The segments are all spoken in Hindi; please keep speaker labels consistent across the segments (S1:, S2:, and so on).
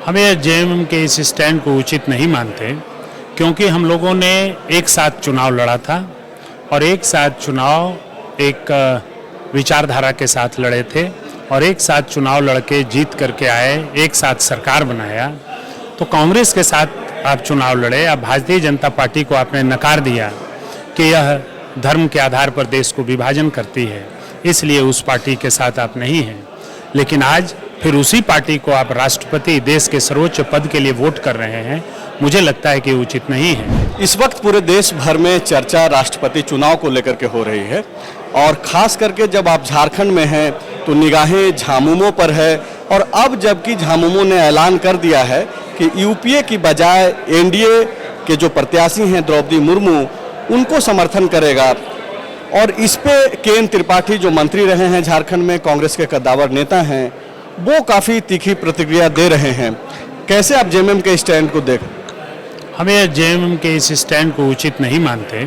S1: हमें जेएमएम के इस स्टैंड को उचित नहीं मानते, क्योंकि हम लोगों ने एक साथ चुनाव लड़ा था और एक साथ चुनाव एक विचारधारा के साथ लड़े थे और एक साथ चुनाव लड़के जीत करके आए, एक साथ सरकार बनाया। तो कांग्रेस के साथ आप चुनाव लड़े, अब भारतीय जनता पार्टी को आपने नकार दिया कि यह धर्म के आधार पर देश को विभाजन करती है, इसलिए उस पार्टी के साथ आप नहीं हैं। लेकिन आज फिर उसी पार्टी को आप राष्ट्रपति, देश के सर्वोच्च पद के लिए वोट कर रहे हैं, मुझे लगता है कि उचित नहीं है।
S2: इस वक्त पूरे देश भर में चर्चा राष्ट्रपति चुनाव को लेकर के हो रही है और खास करके जब आप झारखंड में हैं तो निगाहें झामुमो पर है। और अब जबकि झामुमो ने ऐलान कर दिया है कि यूपीए की बजाय एनडीए के जो प्रत्याशी हैं द्रौपदी मुर्मू, उनको समर्थन करेगा। और इस पे केएन त्रिपाठी जो मंत्री रहे हैं झारखंड में, कांग्रेस के कद्दावर नेता हैं, वो काफ़ी तीखी प्रतिक्रिया दे रहे हैं। कैसे आप जेएमएम के स्टैंड को देख?
S1: हमें जेएमएम के इस स्टैंड को उचित नहीं मानते,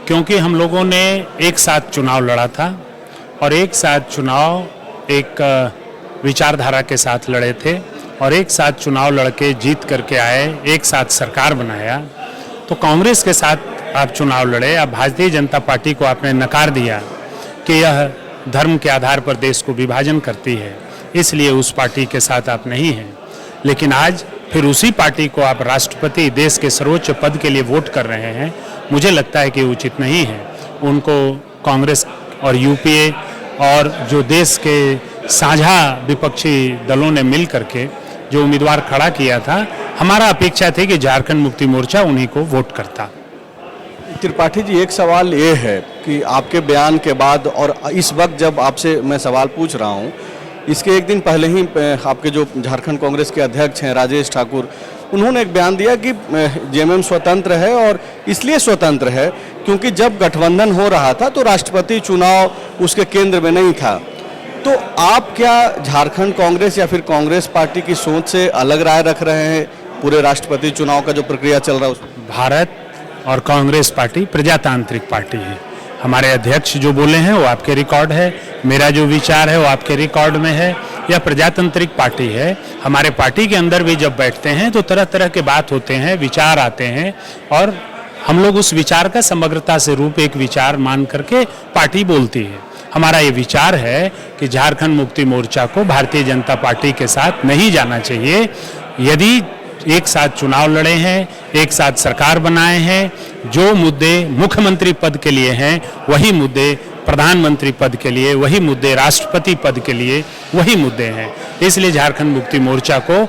S1: क्योंकि हम लोगों ने एक साथ चुनाव लड़ा था और एक साथ चुनाव एक विचारधारा के साथ लड़े थे और एक साथ चुनाव लड़के जीत करके आए, एक साथ सरकार बनाया। तो कांग्रेस के साथ आप चुनाव लड़े, अब भारतीय जनता पार्टी को आपने नकार दिया कि यह धर्म के आधार पर देश को विभाजन करती है, इसलिए उस पार्टी के साथ आप नहीं हैं। लेकिन आज फिर उसी पार्टी को आप राष्ट्रपति, देश के सर्वोच्च पद के लिए वोट कर रहे हैं, मुझे लगता है कि उचित नहीं है। उनको कांग्रेस और यूपीए और जो देश के साझा विपक्षी दलों ने मिल करके जो उम्मीदवार खड़ा किया था, हमारा अपेक्षा थी कि झारखंड मुक्ति मोर्चा उन्हीं को वोट करता।
S2: त्रिपाठी जी, एक सवाल ये है कि आपके बयान के बाद और इस वक्त जब आपसे मैं सवाल पूछ रहा हूँ, इसके एक दिन पहले ही आपके जो झारखंड कांग्रेस के अध्यक्ष हैं राजेश ठाकुर, उन्होंने एक बयान दिया कि जेएमएम स्वतंत्र है और इसलिए स्वतंत्र है क्योंकि जब गठबंधन हो रहा था तो राष्ट्रपति चुनाव उसके केंद्र में नहीं था। तो आप क्या झारखंड कांग्रेस या फिर कांग्रेस पार्टी की सोच से अलग राय रख रहे हैं पूरे राष्ट्रपति चुनाव का जो प्रक्रिया चल रहा है उसमें?
S1: भारत और कांग्रेस पार्टी प्रजातांत्रिक पार्टी है। हमारे अध्यक्ष जो बोले हैं वो आपके रिकॉर्ड है, मेरा जो विचार है वो आपके रिकॉर्ड में है। यह प्रजातांत्रिक पार्टी है। हमारे पार्टी के अंदर भी जब बैठते हैं तो तरह तरह के बात होते हैं, विचार आते हैं और हम लोग उस विचार का समग्रता से रूप एक विचार मान करके पार्टी बोलती है। हमारा ये विचार है कि झारखंड मुक्ति मोर्चा को भारतीय जनता पार्टी के साथ नहीं जाना चाहिए। यदि एक साथ चुनाव लड़े हैं, एक साथ सरकार बनाए हैं, जो मुद्दे मुख्यमंत्री पद के लिए हैं वही मुद्दे प्रधानमंत्री पद के लिए, वही मुद्दे राष्ट्रपति पद के लिए, वही मुद्दे हैं। इसलिए झारखंड मुक्ति मोर्चा को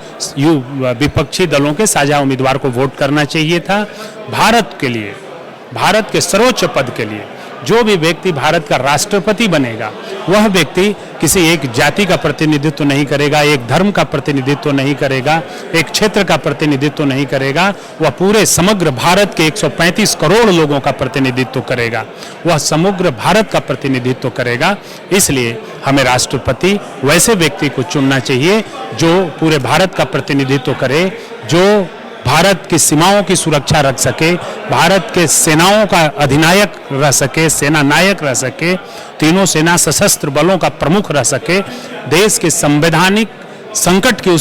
S1: विपक्षी दलों के साझा उम्मीदवार को वोट करना चाहिए था। भारत के लिए, भारत के सर्वोच्च पद के लिए जो भी व्यक्ति भारत का राष्ट्रपति बनेगा, वह व्यक्ति किसी एक जाति का प्रतिनिधित्व नहीं करेगा, एक धर्म का प्रतिनिधित्व नहीं करेगा, एक क्षेत्र का प्रतिनिधित्व नहीं करेगा। वह पूरे समग्र भारत के 135 करोड़ लोगों का प्रतिनिधित्व करेगा, वह समग्र भारत का प्रतिनिधित्व करेगा। इसलिए हमें राष्ट्रपति वैसे व्यक्ति को चुनना चाहिए जो पूरे भारत का प्रतिनिधित्व करे, जो भारत की सीमाओं की सुरक्षा रख सके, भारत के सेनाओं का अधिनायक रह सके, सेना नायक रह सके, तीनों सेना सशस्त्र बलों का प्रमुख रह सके, देश के संवैधानिक संकट की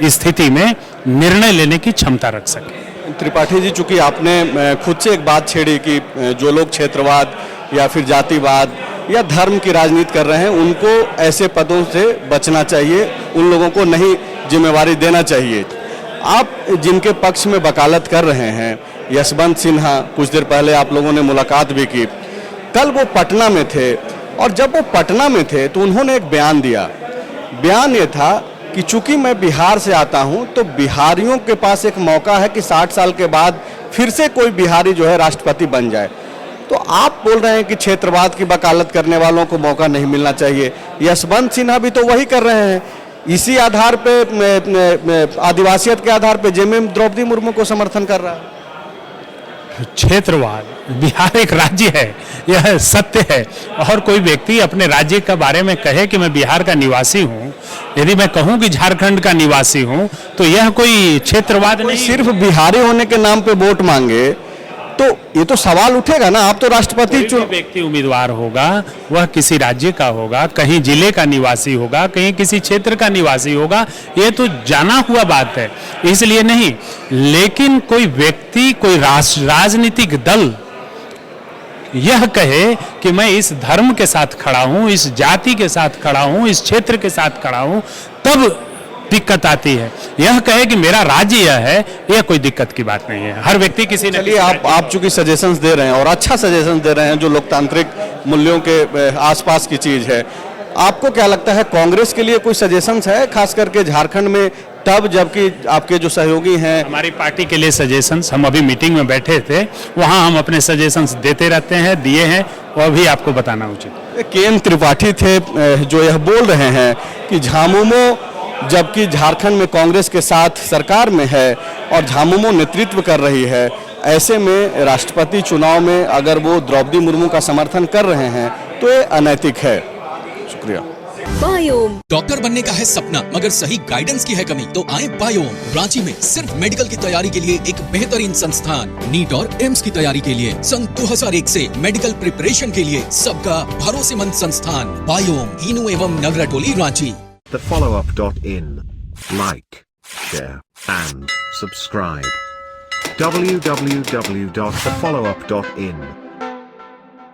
S1: स्थिति में निर्णय लेने की क्षमता रख सके।
S2: त्रिपाठी जी, चूंकि आपने खुद से एक बात छेड़ी कि जो लोग क्षेत्रवाद या फिर जातिवाद या धर्म की राजनीति कर रहे हैं उनको ऐसे पदों से बचना चाहिए, उन लोगों को नहीं जिम्मेवारी देना चाहिए। आप जिनके पक्ष में वकालत कर रहे हैं, यशवंत सिन्हा, कुछ देर पहले आप लोगों ने मुलाकात भी की, कल वो पटना में थे और जब वो पटना में थे तो उन्होंने एक बयान दिया। बयान ये था कि चूंकि मैं बिहार से आता हूं तो बिहारियों के पास एक मौका है कि 60 साल के बाद फिर से कोई बिहारी जो है राष्ट्रपति बन जाए। तो आप बोल रहे हैं कि क्षेत्रवाद की वकालत करने वालों को मौका नहीं मिलना चाहिए। यशवंत सिन्हा भी तो वही कर रहे हैं। इसी आधार पे, आदिवासियत के आधार पे जेएमएम द्रौपदी मुर्मू को समर्थन कर रहा है।
S1: क्षेत्रवाद, बिहार एक राज्य है, यह सत्य है। और कोई व्यक्ति अपने राज्य के बारे में कहे कि मैं बिहार का निवासी हूँ, यदि मैं कहूँ कि झारखंड का निवासी हूँ, तो यह कोई क्षेत्रवाद नहीं।
S2: सिर्फ बिहारी होने के नाम पे वोट मांगे तो ये तो सवाल उठेगा ना, आप तो राष्ट्रपति
S1: कोई भी व्यक्ति उम्मीदवार होगा वह किसी राज्य का होगा, कहीं जिले का निवासी होगा, कहीं किसी क्षेत्र का निवासी होगा, ये तो जाना हुआ बात है, इसलिए नहीं। लेकिन कोई व्यक्ति, कोई राजनीतिक दल यह कहे कि मैं इस धर्म के साथ खड़ा हूं, इस जाति के साथ खड़ा हूं, इस क्षेत्र के साथ खड़ा हूं, तब दिक्कत आती है। यह कहे कि मेरा राज्य यह है, यह कोई दिक्कत की बात नहीं है। हर व्यक्ति किसी ने,
S2: चलिए आप चूंकि सजेशंस दे रहे हैं और अच्छा सजेशन दे रहे हैं जो लोकतांत्रिक मूल्यों के आसपास की चीज है, आपको क्या लगता है कांग्रेस के लिए कोई सजेशंस है, खास करके झारखंड में, तब जबकि आपके जो सहयोगी हैं?
S1: हमारी पार्टी के लिए सजेशंस, हम अभी मीटिंग में बैठे थे, वहां हम अपने सजेशंस देते रहते हैं, दिए हैं, और भी आपको बताना उचित।
S2: के.एन. त्रिपाठी थे जो यह बोल रहे हैं कि झामुमो जबकि झारखंड में कांग्रेस के साथ सरकार में है और झामुमो नेतृत्व कर रही है, ऐसे में राष्ट्रपति चुनाव में अगर वो द्रौपदी मुर्मू का समर्थन कर रहे हैं तो ये अनैतिक है। शुक्रिया।
S3: बायोम
S4: डॉक्टर बनने का है सपना मगर सही गाइडेंस की है कमी, तो आए बायोम। रांची में सिर्फ मेडिकल की तैयारी के लिए एक बेहतरीन संस्थान, नीट और एम्स की तैयारी के लिए सन 2001 से मेडिकल प्रिपरेशन के लिए सबका भरोसेमंद संस्थान बायोम, ईनू एवं नगरटोली, Ranchi.
S5: thefollowup.in. Like, share, and subscribe. www.thefollowup.in